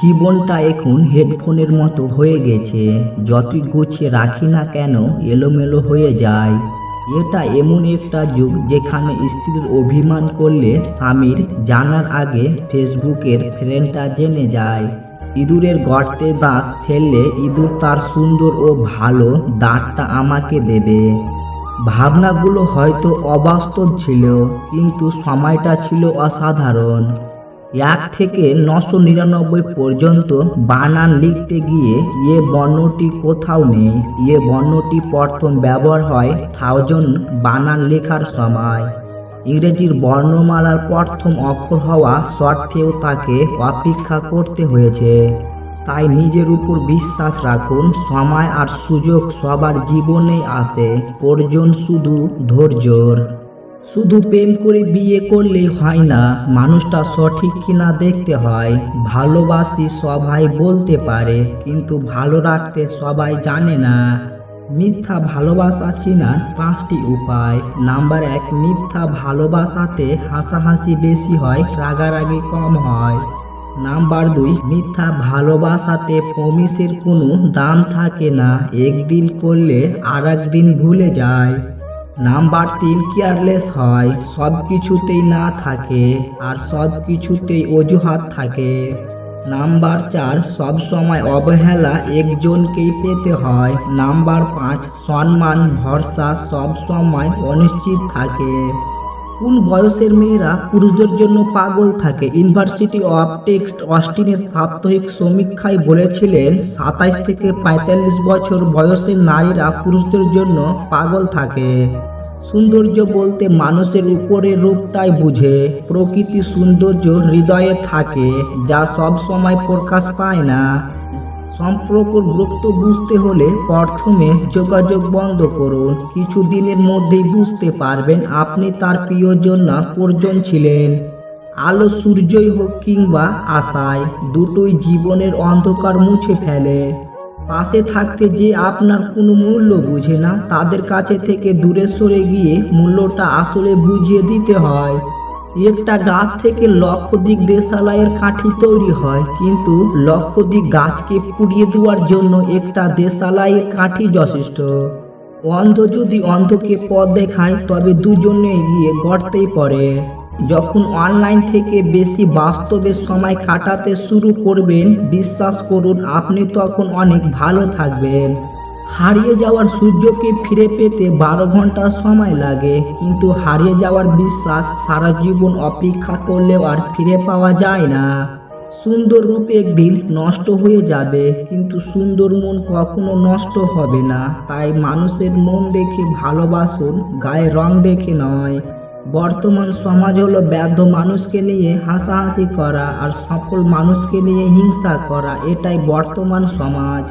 জীবনটা এখন হেডফোনের মতো হয়ে গেছে। যতই গুছিয়ে রাখি না কেন এলোমেলো হয়ে যায়। এটা এমন একটা যুগ যেখানে স্ত্রীর অভিমান করলে স্বামীর জানার আগে ফেসবুকের ফ্রেন্ডটা জেনে যায়। ইঁদুরের গর্তে দাঁত ফেললে ইঁদুর তার সুন্দর ও ভালো দাঁতটা আমাকে দেবে। ভাবনাগুলো হয়তো অবাস্তব ছিল, কিন্তু সময়টা ছিল অসাধারণ। 1 থেকে 999 পর্যন্ত বানান লিখতে গিয়ে বর্ণটি কোথাও নেই। বর্ণটি প্রথম ব্যবহার হয় 1000 বানান লেখার সময়। ইংরেজির বর্ণমালার প্রথম অক্ষর হওয়া সত্ত্বেও তাকে অপেক্ষা করতে হয়েছে। তাই নিজের উপর বিশ্বাস রাখুন, সময় আর সুযোগ সবার জীবনেই আসে, প্রয়োজন শুধু ধৈর্যর। শুধু প্রেম করে বিয়ে করলেই হয় না, মানুষটা সঠিক কিনা দেখতে হয়। ভালোবাসি সবাই বলতে পারে, কিন্তু ভালো রাখতে সবাই জানে না। মিথ্যা ভালোবাসা চেনার 5টি উপায়। নাম্বার 1, মিথ্যা ভালোবাসাতে হাসাহাসি বেশি হয়, রাগারাগি কম হয়। নাম্বার 2, মিথ্যা ভালোবাসাতে প্রমিসের কোনো দাম থাকে না, একদিন করলে আর একদিন ভুলে যায়। নাম্বার 3, কেয়ারলেস হয়, সব কিছুতেই না থাকে আর সব কিছুতেই অজুহাত থাকে। নাম্বার 4, সব সময় অবহেলা একজনকেই পেতে হয়। নাম্বার 5, সম্মান ভরসা সব সময় অনিশ্চিত থাকে। কোন বয়সের মেয়েরা পুরুষদের জন্য পাগল থাকে? ইউনিভার্সিটি অফ টেক্সট অস্টিনের সাপ্তাহিক সমীক্ষায় বলেছিলেন 27 থেকে 45 বছর বয়সের নারীরা পুরুষদের জন্য পাগল থাকে। সৌন্দর্য বলতে মানুষের উপরের রূপটাই বুঝে। প্রকৃতি সৌন্দর্য হৃদয়ে থাকে, যা সব সময় প্রকাশ পায় না। সম্পর্কর গুরুত্ব বুঝতে হলে প্রথমে যোগাযোগ বন্ধ করুন। কিছু দিনের মধ্যেই বুঝতে পারবেন আপনি তার প্রিয়জন না প্রয়োজন ছিলেন। আলো সূর্যই হোক কিংবা আশায়, দুটোই জীবনের অন্ধকার মুছে ফেলে। পাশে থাকতে যে আপনার কোনো মূল্য বুঝে না, তাদের কাছে থেকে দূরে সরে গিয়ে মূল্যটা আসলে বুঝিয়ে দিতে হয়। একটা গাছ থেকে লক্ষাধিক দেশালাইয়ের কাঠি তৈরি হয়, কিন্তু লক্ষাধিক গাছকে পুড়িয়ে দেওয়ার জন্য একটা দেশালাইয়ের কাঠি যথেষ্ট। অন্ধ যদি অন্ধকে পথ দেখায়, তবে দুজনে গিয়ে গর্তেই পড়ে। যখন অনলাইন থেকে বেশি বাস্তবে সময় কাটাতে শুরু করবেন, বিশ্বাস করুন আপনি তখন অনেক ভালো থাকবেন। হারিয়ে যাওয়ার সূর্যকে ফিরে পেতে 12 ঘন্টা সময় লাগে, কিন্তু হারিয়ে যাওয়ার বিশ্বাস সারা জীবন অপেক্ষা করলেও আর ফিরে পাওয়া যায় না। সুন্দর রূপ একদিন নষ্ট হয়ে যাবে, কিন্তু সুন্দর মন কখনো নষ্ট হবে না। তাই মানুষের মন দেখে ভালোবাসুন, গায়ের রং দেখে নয়। বর্তমান সমাজ হলো ব্যর্থ মানুষকে নিয়ে হাসাহাসি করা আর সফল মানুষকে নিয়ে হিংসা করা। এটাই বর্তমান সমাজ।